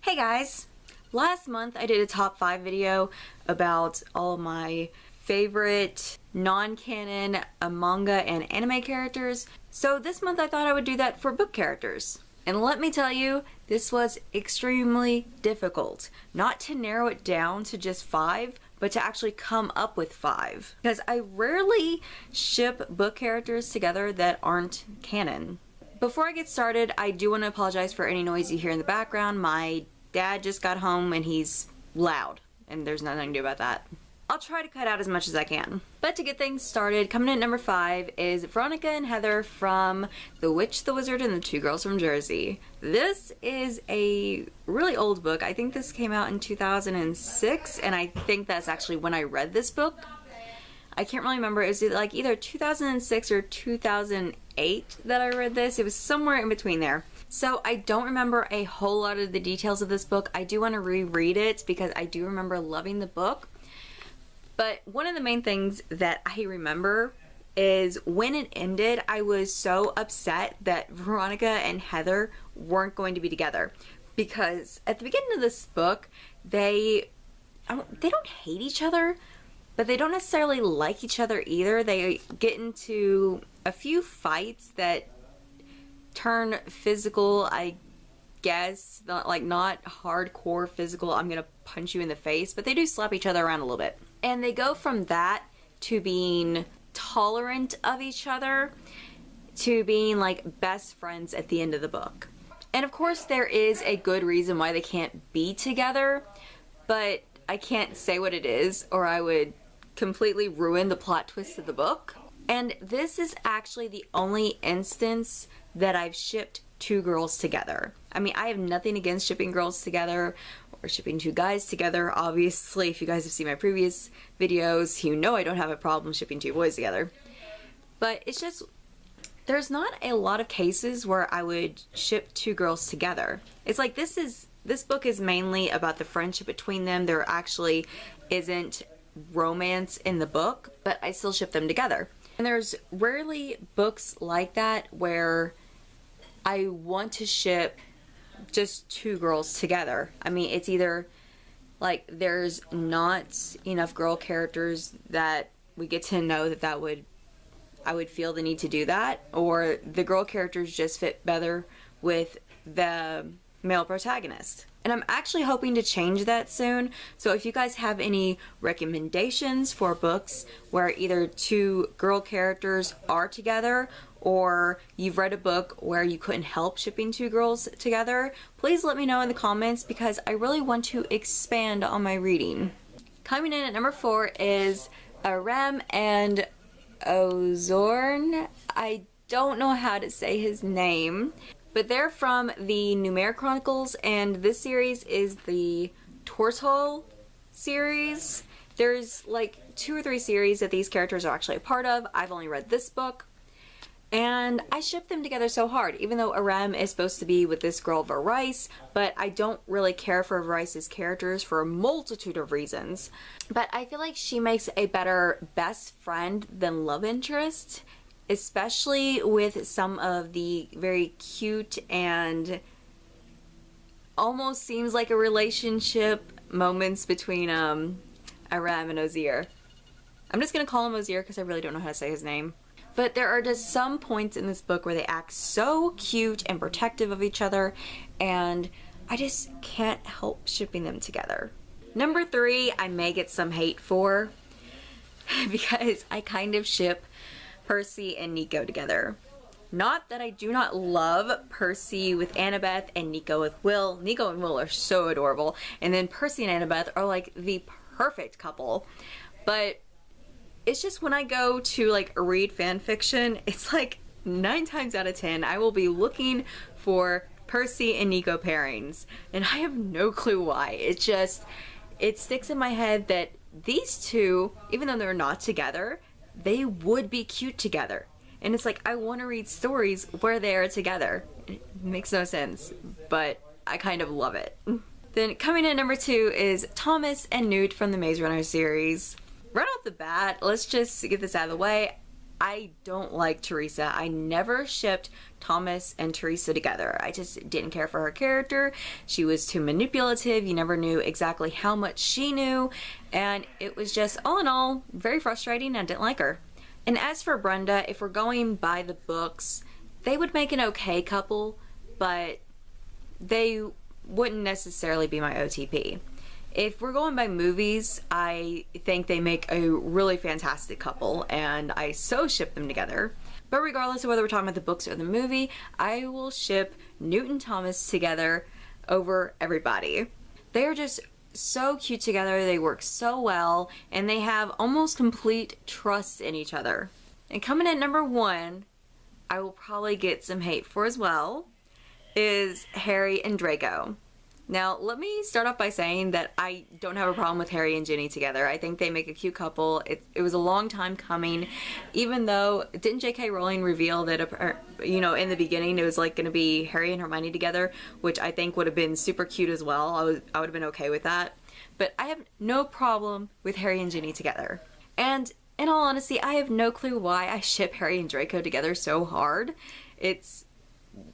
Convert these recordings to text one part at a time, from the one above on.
Hey guys! Last month I did a top 5 video about all of my favorite non-canon manga and anime characters. So this month I thought I would do that for book characters. And let me tell you, this was extremely difficult. Not to narrow it down to just 5, but to actually come up with 5. Because I rarely ship book characters together that aren't canon. Before I get started, I do want to apologize for any noise you hear in the background. My dad just got home and he's loud, and there's nothing to do about that. I'll try to cut out as much as I can. But to get things started, coming in at number 5 is Veronica and Heather from The Witch, the Wizard, and the Two Girls from Jersey. This is a really old book. I think this came out in 2006, and I think that's actually when I read this book. I can't really remember. It was like either 2006 or 2008 that I read this. It was somewhere in between there. So I don't remember a whole lot of the details of this book. I do want to reread it because I do remember loving the book. But one of the main things that I remember is when it ended, I was so upset that Veronica and Heather weren't going to be together. Because at the beginning of this book, they don't hate each other, but they don't necessarily like each other either. They get into a few fights that turn physical, I guess. Not hardcore physical, I'm gonna punch you in the face, but they do slap each other around a little bit. And they go from that to being tolerant of each other to being like best friends at the end of the book. And of course there is a good reason why they can't be together, but I can't say what it is or I would completely ruin the plot twist of the book. And this is actually the only instance that I've shipped two girls together. I mean, I have nothing against shipping girls together or shipping two guys together. Obviously, if you guys have seen my previous videos, you know I don't have a problem shipping two boys together. But it's just, there's not a lot of cases where I would ship two girls together. It's like this book is mainly about the friendship between them. There actually isn't romance in the book, but I still ship them together. And there's rarely books like that where I want to ship just two girls together. I mean, it's either like there's not enough girl characters that we get to know that I would feel the need to do that, or the girl characters just fit better with the male protagonist. And I'm actually hoping to change that soon. So if you guys have any recommendations for books where either two girl characters are together, or you've read a book where you couldn't help shipping two girls together, please let me know in the comments because I really want to expand on my reading. Coming in at number 4 is Aram and Ozorn. I don't know how to say his name, but they're from the Numair Chronicles, and this series is the Tortol series. There's like 2 or 3 series that these characters are actually a part of. I've only read this book, and I ship them together so hard, even though Aram is supposed to be with this girl Varice, but I don't really care for Varice's characters for a multitude of reasons. But I feel like she makes a better best friend than love interest, especially with some of the very cute and almost seems like a relationship moments between Aram and Ozir. I'm just gonna call him Ozir because I really don't know how to say his name. But there are just some points in this book where they act so cute and protective of each other, and I just can't help shipping them together. Number 3, I may get some hate for because I kind of ship Percy and Nico together. Not that I do not love Percy with Annabeth and Nico with Will. Nico and Will are so adorable, and then Percy and Annabeth are like the perfect couple. But it's just when I go to like read fan fiction, it's like 9 times out of 10 I will be looking for Percy and Nico pairings, and I have no clue why. It sticks in my head that these two, even though they're not together, they would be cute together. And it's like, I want to read stories where they are together. It makes no sense, but I kind of love it. Then coming in at number 2 is Thomas and Newt from the Maze Runner series. Right off the bat, let's just get this out of the way. I don't like Teresa. I never shipped Thomas and Teresa together. I just didn't care for her character. She was too manipulative. You never knew exactly how much she knew. And it was just, all in all, very frustrating. I didn't like her. And as for Brenda, if we're going by the books, they would make an okay couple, but they wouldn't necessarily be my OTP. If we're going by movies, I think they make a really fantastic couple, and I so ship them together. But regardless of whether we're talking about the books or the movie, I will ship Newt and Thomas together over everybody. They are just so cute together, they work so well, and they have almost complete trust in each other. And coming at number 1, I will probably get some hate for as well, is Harry and Draco. Now, let me start off by saying that I don't have a problem with Harry and Ginny together. I think they make a cute couple. It was a long time coming, even though, didn't J.K. Rowling reveal that, you know, in the beginning it was like going to be Harry and Hermione together, which I think would have been super cute as well. I would have been okay with that. But I have no problem with Harry and Ginny together. And in all honesty, I have no clue why I ship Harry and Draco together so hard. It's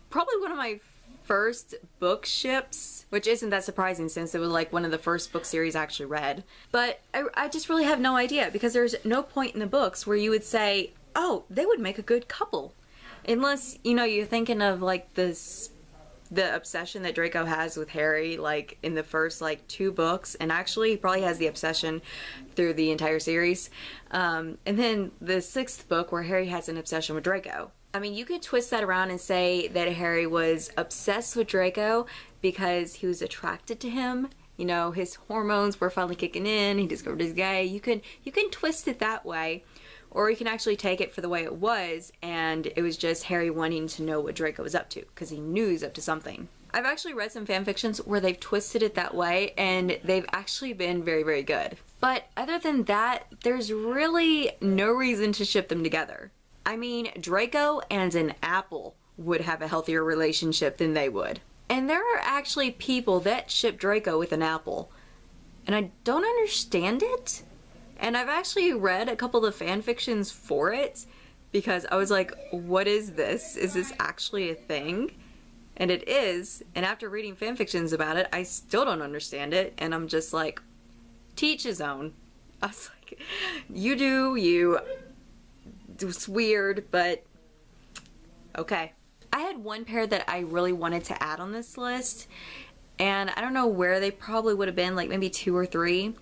probably one of my first book ships, which isn't that surprising since it was like one of the first book series I actually read. But I just really have no idea, because there's no point in the books where you would say, oh, they would make a good couple. Unless, you know, you're thinking of like the obsession that Draco has with Harry, like in the first like 2 books, and actually he probably has the obsession through the entire series. And then the 6th book where Harry has an obsession with Draco. I mean, you could twist that around and say that Harry was obsessed with Draco because he was attracted to him. You know, his hormones were finally kicking in. He discovered he's gay. You can twist it that way, or you can actually take it for the way it was, and it was just Harry wanting to know what Draco was up to because he knew he was up to something. I've actually read some fan fictions where they've twisted it that way, and they've actually been very, very good. But other than that, there's really no reason to ship them together. I mean, Draco and an apple would have a healthier relationship than they would. And there are actually people that ship Draco with an apple. And I don't understand it. And I've actually read a couple of fan fictions for it, because I was like, what is this? Is this actually a thing? And it is. And after reading fan fictions about it, I still don't understand it. And I'm just like, teach his own. I was like, you do you. It's weird, but okay. I had one pair that I really wanted to add on this list, and I don't know where they probably would have been, like maybe 2 or 3.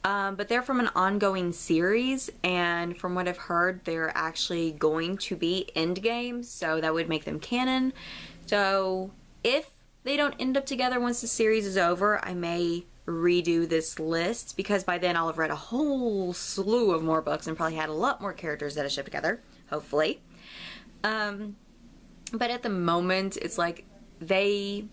But they're from an ongoing series, and from what I've heard, they're actually going to be endgame, so that would make them canon. So if they don't end up together once the series is over, I may redo this list, because by then I'll have read a whole slew of more books and probably had a lot more characters that I ship together, hopefully. But at the moment, it's like they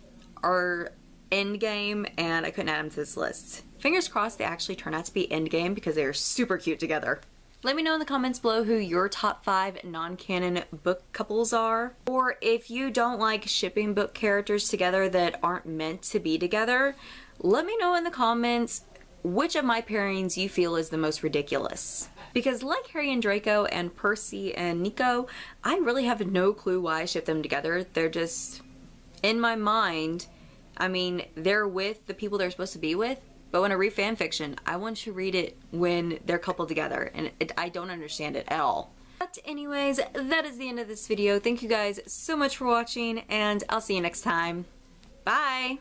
are endgame and I couldn't add them to this list. Fingers crossed they actually turn out to be endgame, because they are super cute together. Let me know in the comments below who your top 5 non-canon book couples are, or if you don't like shipping book characters together that aren't meant to be together. Let me know in the comments which of my pairings you feel is the most ridiculous. Because like Harry and Draco and Percy and Nico, I really have no clue why I ship them together. They're just, in my mind, I mean, they're with the people they're supposed to be with, but when I read fan fiction, I want to read it when they're coupled together, and I don't understand it at all. But anyways, that is the end of this video. Thank you guys so much for watching, and I'll see you next time. Bye!